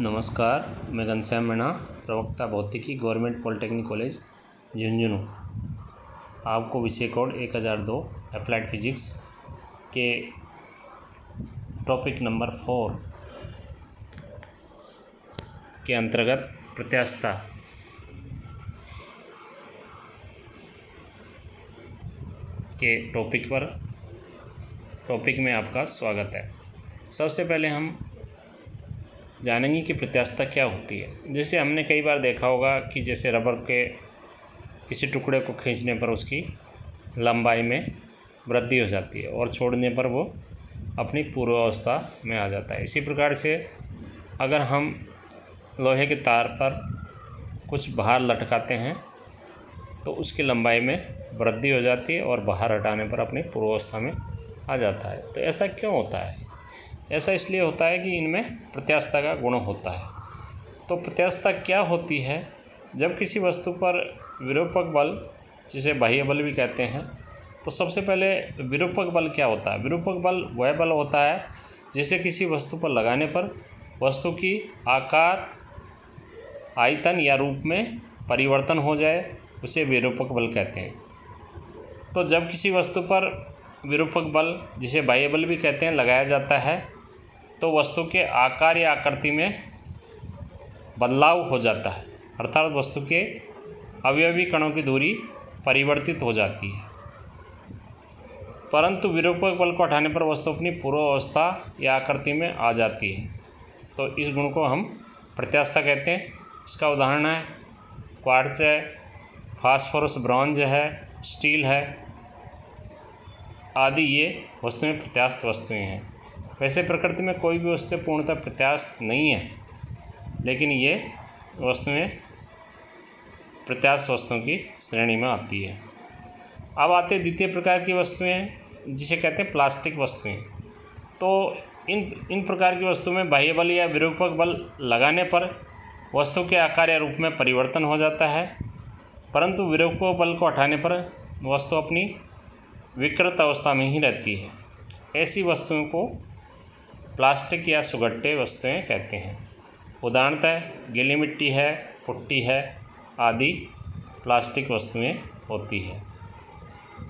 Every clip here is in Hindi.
नमस्कार, मैं घनश्याम मीणा, प्रवक्ता भौतिकी, गवर्नमेंट पॉलिटेक्निक कॉलेज झुंझुनू। आपको विषय कोड 1002 अप्लाइड फिजिक्स के टॉपिक नंबर 4 के अंतर्गत प्रत्यास्थता के टॉपिक में आपका स्वागत है। सबसे पहले हम जानेंगे कि प्रत्यास्थता क्या होती है। जैसे हमने कई बार देखा होगा कि जैसे रबर के किसी टुकड़े को खींचने पर उसकी लंबाई में वृद्धि हो जाती है और छोड़ने पर वो अपनी पूर्वावस्था में आ जाता है। इसी प्रकार से अगर हम लोहे के तार पर कुछ भार लटकाते हैं तो उसकी लंबाई में वृद्धि हो जाती है और बाहर हटाने पर अपनी पूर्वावस्था में आ जाता है। तो ऐसा क्यों होता है? ऐसा इसलिए होता है कि इनमें प्रत्यास्थता का गुण होता है। तो प्रत्यास्थता क्या होती है? जब किसी वस्तु पर विरूपक बल, जिसे बाह्य बल भी कहते हैं, तो सबसे पहले विरूपक बल क्या होता है? विरूपक बल वह बल होता है जिसे किसी वस्तु पर लगाने पर वस्तु की आकार, आयतन या रूप में परिवर्तन हो जाए, उसे विरूपक बल कहते हैं। तो जब किसी वस्तु पर विरूपक बल, जिसे बाह्य बल भी कहते हैं, लगाया जाता है तो वस्तु के आकार या आकृति में बदलाव हो जाता है, अर्थात वस्तु के अवयवी कणों की दूरी परिवर्तित हो जाती है। परंतु विरूपक बल को हटाने पर वस्तु अपनी पूर्वावस्था या आकृति में आ जाती है। तो इस गुण को हम प्रत्यास्थता कहते हैं। इसका उदाहरण है क्वार्ट्ज है, फास्फोरस ब्रॉन्ज है, स्टील है आदि। ये वस्तुएं प्रत्यास्थ वस्तुएं हैं। वैसे प्रकृति में कोई भी वस्तु पूर्णतः प्रत्यास्थ नहीं है, लेकिन ये वस्तुएं प्रत्यास्थ वस्तुओं की श्रेणी में आती है। अब आते द्वितीय प्रकार की वस्तुएं, जिसे कहते हैं प्लास्टिक वस्तुएं। तो इन प्रकार की वस्तु में बाह्य बल या विरूपक बल लगाने पर वस्तु के आकार या रूप में परिवर्तन हो जाता है, परंतु विरूपक बल को हटाने पर वस्तु अपनी विकृत अवस्था में ही रहती है। ऐसी वस्तुओं को प्लास्टिक या सुगट्टे वस्तुएं कहते हैं। उदाहरणतः गीली मिट्टी है, पुट्टी है आदि प्लास्टिक वस्तुएं होती है।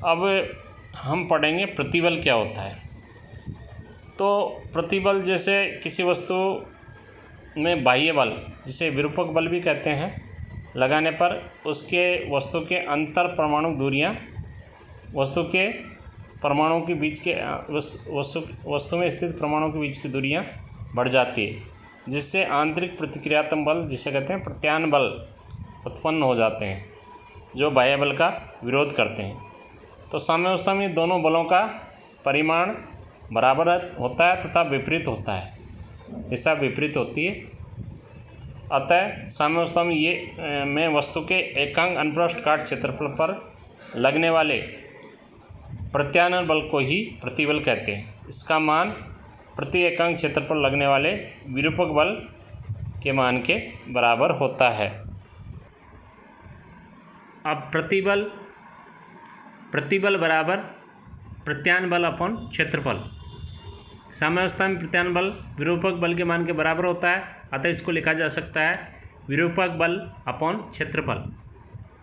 अब हम पढ़ेंगे प्रतिबल क्या होता है। तो प्रतिबल जैसे किसी वस्तु में बाह्य बल, जिसे विरूपक बल भी कहते हैं, लगाने पर उसके वस्तु के अंतर परमाणु दूरियां वस्तु के परमाणुओं के बीच के वस्तु में स्थित परमाणुओं के बीच की दूरियां बढ़ जाती है, जिससे आंतरिक प्रतिक्रियात्मक बल, जिसे कहते हैं प्रत्यान बल, उत्पन्न हो जाते हैं, जो बाह्य बल का विरोध करते हैं। तो साम्यावस्था में दोनों बलों का परिमाण बराबर होता है तथा विपरीत होता है, दिशा विपरीत होती है। अतः साम्यावस्था में वस्तु के एकांक अनुप्रस्थ काट क्षेत्रफल पर लगने वाले प्रत्यानयन बल को ही प्रतिबल कहते हैं। इसका मान प्रति एकांक क्षेत्र पर लगने वाले विरूपक बल के मान के बराबर होता है। अब प्रतिबल बराबर प्रत्यानयन बल अपॉन क्षेत्रफल। साम्यावस्था में प्रत्यानयन बल विरूपक बल के मान के बराबर होता है, अतः इसको लिखा जा सकता है विरूपक बल अपॉन क्षेत्रफल।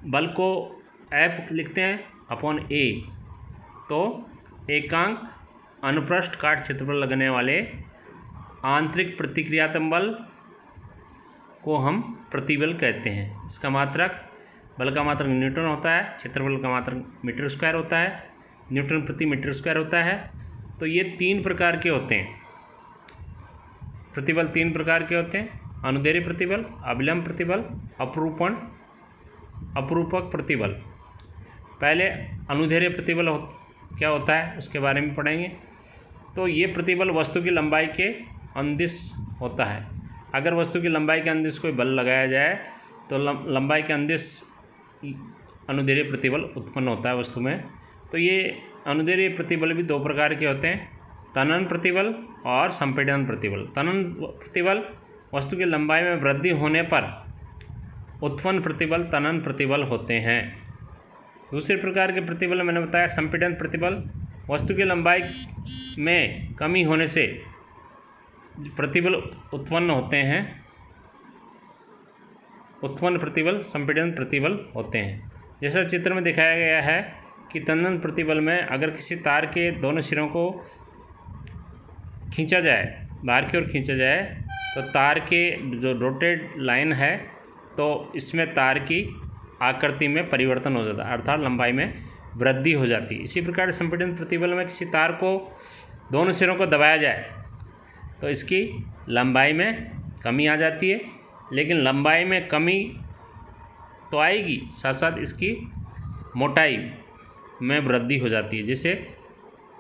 बल को F लिखते हैं अपॉन A। तो एकांक अनुप्रस्थ काट क्षेत्र पर लगने वाले आंतरिक प्रतिक्रियात्मक बल को हम प्रतिबल कहते हैं। इसका मात्रक, बल का मात्रक न्यूटन होता है, क्षेत्रफल का मात्रक मीटर स्क्वायर होता है, न्यूटन प्रति मीटर स्क्वायर होता है। तो ये 3 प्रकार के होते हैं। प्रतिबल 3 प्रकार के होते हैं: अनुदैर्ध्य प्रतिबल, अभिलंब प्रतिबल, अपरूपक प्रतिबल। पहले अनुदैर्ध्य प्रतिबल क्या होता है उसके बारे में पढ़ेंगे। तो ये प्रतिबल वस्तु की लंबाई के अंदिश होता है। अगर वस्तु की लंबाई के अंदिश कोई बल लगाया जाए तो लंबाई के अंदिश अनुदैर्ध्य प्रतिबल उत्पन्न होता है वस्तु में। तो ये अनुदैर्ध्य प्रतिबल भी 2 प्रकार के होते हैं: तनन प्रतिबल और संपीड़न प्रतिबल। तनन प्रतिबल वस्तु की लंबाई में वृद्धि होने पर उत्पन्न प्रतिबल तनन प्रतिबल होते हैं। दूसरे प्रकार के प्रतिबल मैंने बताया संपीड़न प्रतिबल। वस्तु की लंबाई में कमी होने से प्रतिबल उत्पन्न होते हैं उत्पन्न प्रतिबल संपीड़न प्रतिबल होते हैं। जैसा चित्र में दिखाया गया है कि तन्यता प्रतिबल में अगर किसी तार के दोनों सिरों को खींचा जाए, बाहर की ओर खींचा जाए, तो तार के जो रोटेड लाइन है तो इसमें तार की आकृति में परिवर्तन हो जाता है, अर्थात लंबाई में वृद्धि हो जाती है। इसी प्रकार संपीड़न प्रतिबल में किसी तार को दोनों सिरों को दबाया जाए तो इसकी लंबाई में कमी आ जाती है, लेकिन लंबाई में कमी तो आएगी, साथ साथ इसकी मोटाई में वृद्धि हो जाती है, जिसे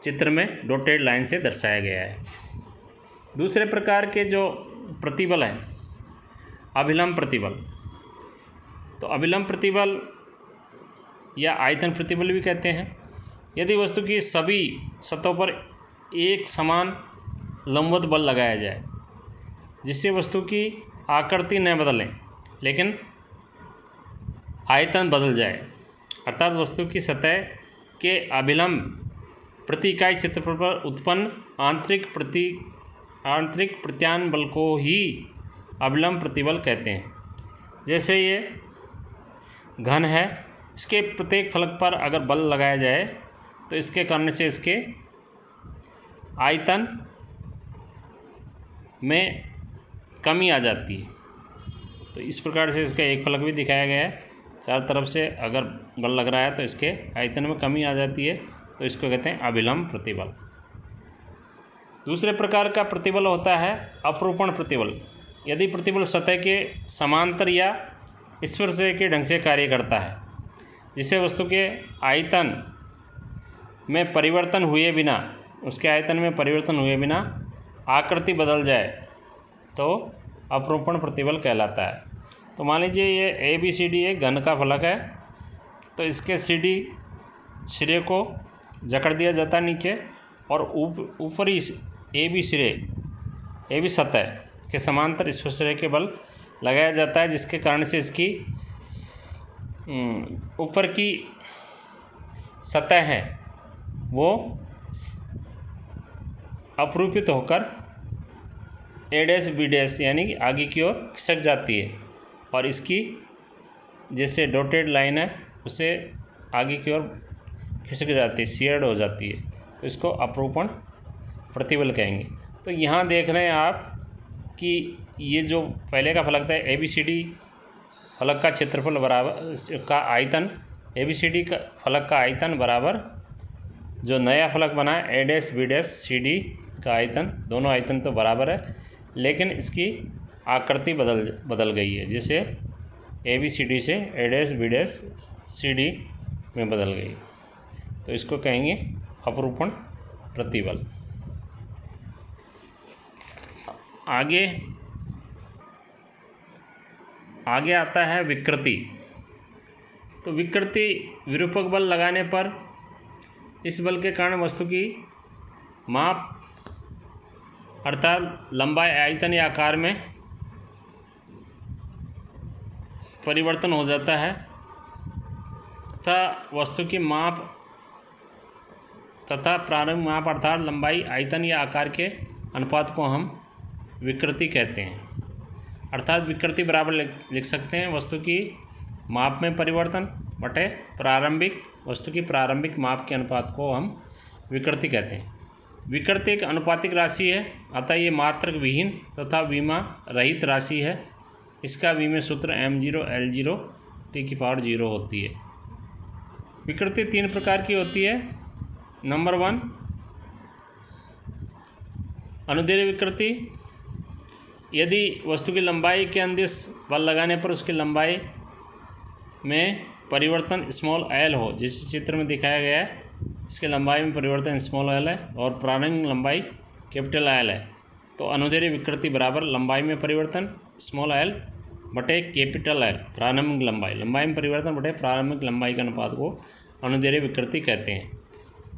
चित्र में डॉटेड लाइन से दर्शाया गया है। दूसरे प्रकार के जो प्रतिबल हैं, अभिलंब प्रतिबल। तो अभिलंब प्रतिबल या आयतन प्रतिबल भी कहते हैं। यदि वस्तु की सभी सतहों पर एक समान लंबवत बल लगाया जाए जिससे वस्तु की आकृति न बदले लेकिन आयतन बदल जाए, अर्थात वस्तु की सतह के अभिलंब प्रति इकाई क्षेत्रफल पर उत्पन्न आंतरिक प्रत्यान बल को ही अभिलंब प्रतिबल कहते हैं। जैसे ये घन है, इसके प्रत्येक फलक पर अगर बल लगाया जाए तो इसके कारण से इसके आयतन में कमी आ जाती है। तो इस प्रकार से इसका एक फलक भी दिखाया गया है, चारों तरफ से अगर बल लग रहा है तो इसके आयतन में कमी आ जाती है, तो इसको कहते हैं अभिलंब प्रतिबल। दूसरे प्रकार का प्रतिबल होता है अपरूपण प्रतिबल। यदि प्रतिबल सतह के समांतर या स्पर्शरेखा के ढंग से कार्य करता है, जिससे वस्तु के आयतन में परिवर्तन हुए बिना, उसके आयतन में परिवर्तन हुए बिना आकृति बदल जाए, तो अपरूपण प्रतिबल कहलाता है। तो मान लीजिए ये ABCD एक घन का फलक है, तो इसके CD सिरे को जकड़ दिया जाता है नीचे और ऊपरी AB सतह के समांतर स्पर्शरेखा के बल लगाया जाता है, जिसके कारण से इसकी ऊपर की सतह है वो अपरूपित होकर A', यानी कि आगे की ओर खिसक जाती है, और इसकी जैसे डॉटेड लाइन है उसे आगे की ओर खिसक जाती है, शेयर्ड हो जाती है, तो इसको अपरूपण प्रतिबल कहेंगे। तो यहाँ देख रहे हैं आप कि ये जो पहले का फलक था ABCD फलक का क्षेत्रफल बराबर का आयतन, ABCD का फलक का आयतन बराबर जो नया फलक बना है A', का आयतन, दोनों आयतन तो बराबर है, लेकिन इसकी आकृति बदल गई है, जिसे ABCD से A', में बदल गई, तो इसको कहेंगे अपरूपण प्रतिबल। आगे आता है विकृति। तो विकृति विरूपक बल लगाने पर इस बल के कारण वस्तु की माप अर्थात लंबाई, आयतन या आकार में परिवर्तन हो जाता है तथा वस्तु की माप तथा प्रारंभिक माप अर्थात लंबाई, आयतन या आकार के अनुपात को हम विकृति कहते हैं। अर्थात विकृति बराबर लिख सकते हैं वस्तु की माप में परिवर्तन बटे वस्तु की प्रारंभिक माप के अनुपात को हम विकृति कहते हैं। विकृति एक अनुपातिक राशि है, अतः ये मात्रक विहीन तथा विमा रहित राशि है। इसका विमेय सूत्र m0L0 T⁴0 होती है। विकृति 3 प्रकार की होती है। नंबर 1 अनुदैर्ध्य विकृति। यदि वस्तु की लंबाई के अंदिश बल लगाने पर उसकी लंबाई में परिवर्तन स्मॉल l हो, जिस चित्र में दिखाया गया है इसकी लंबाई में परिवर्तन स्मॉल l है और प्रारंभिक लंबाई कैपिटल L है, तो अनुदैर्ध्य विकृति बराबर लंबाई में परिवर्तन स्मॉल l बटे कैपिटल L, प्रारंभिक लंबाई में परिवर्तन बटे प्रारंभिक लंबाई के अनुपात को अनुदैर्ध्य विकृति कहते हैं।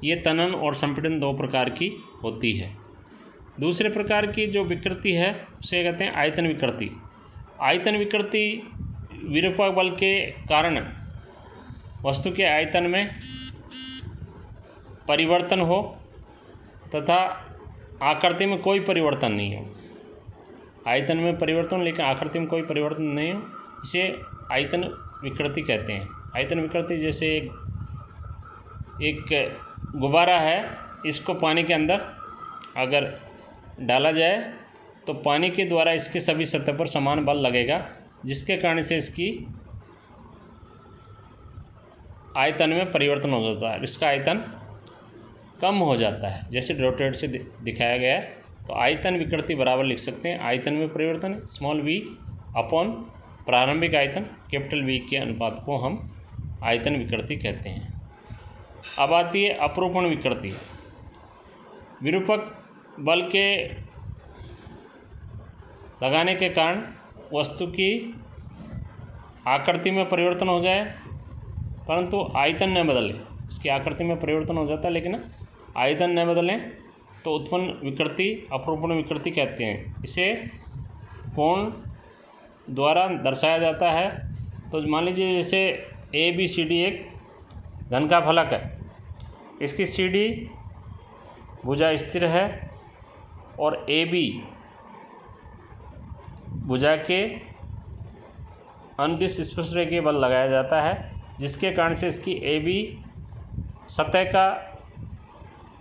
ये तनन और संपीड़न 2 प्रकार की होती है। दूसरे प्रकार की जो विकृति है उसे कहते हैं आयतन विकृति। आयतन विकृति विरूपक बल के कारण वस्तु के आयतन में परिवर्तन हो तथा आकृति में कोई परिवर्तन नहीं हो। आयतन में परिवर्तन लेकिन आकृति में कोई परिवर्तन नहीं हो, इसे आयतन विकृति कहते हैं। आयतन विकृति जैसे एक गुब्बारा है, इसको पानी के अंदर अगर डाला जाए तो पानी के द्वारा इसके सभी सतह पर समान बल लगेगा, जिसके कारण से इसकी आयतन में परिवर्तन हो जाता है, इसका आयतन कम हो जाता है। जैसे डॉटेड से दिखाया गया है, तो आयतन विकृति बराबर लिख सकते हैं आयतन में परिवर्तन स्मॉल v अपॉन प्रारंभिक आयतन कैपिटल V के अनुपात को हम आयतन विकृति कहते हैं। अब आती है अपरूपण विकृति। विरूपक बल के लगाने के कारण वस्तु की आकृति में परिवर्तन हो जाए परंतु आयतन न बदले, इसकी आकृति में परिवर्तन हो जाता है लेकिन आयतन न बदलें तो उत्पन्न विकृति अपरूपण विकृति कहते हैं। इसे कोण द्वारा दर्शाया जाता है। तो मान लीजिए जैसे ABCD एक घन का फलक है, इसकी CD भुजा स्थिर है और AB भुजा के अनुदिश स्पर्शरेखीय बल लगाया जाता है, जिसके कारण से इसकी AB सतह का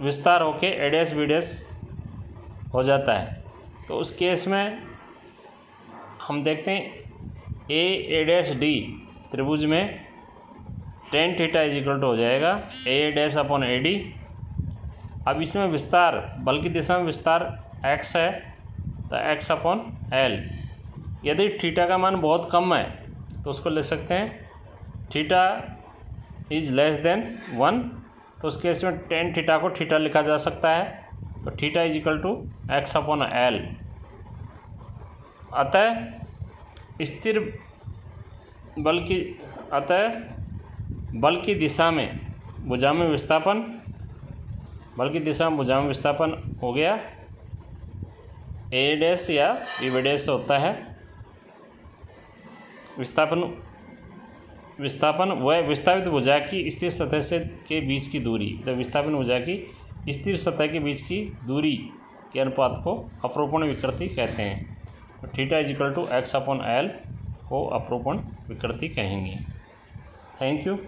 विस्तार होके A'BD हो जाता है। तो उस केस में हम देखते हैं AD त्रिभुज में tan थीटा हो जाएगा A' अपॉन AD। अब इसमें विस्तार बल की दिशा में विस्तार x है तो x अपॉन L। यदि थीटा का मान बहुत कम है तो उसको लिख सकते हैं थीटा इज लेस देन 1, तो उस केस में tan थीटा को थीटा लिखा जा सकता है। तो theta is equal to x upon L। अतः स्थिर बल की दिशा में भुजा में विस्थापन हो गया A' या B' से होता है विस्थापन वह विस्थापित भुजा की स्थिर सतह से के बीच की दूरी, तो विस्थापन भुजा की स्थिर सतह के बीच की दूरी के अनुपात को अपरूपण विकृति कहते हैं। तो theta is equal to x upon L को अपरूपण विकृति कहेंगे। Thank you.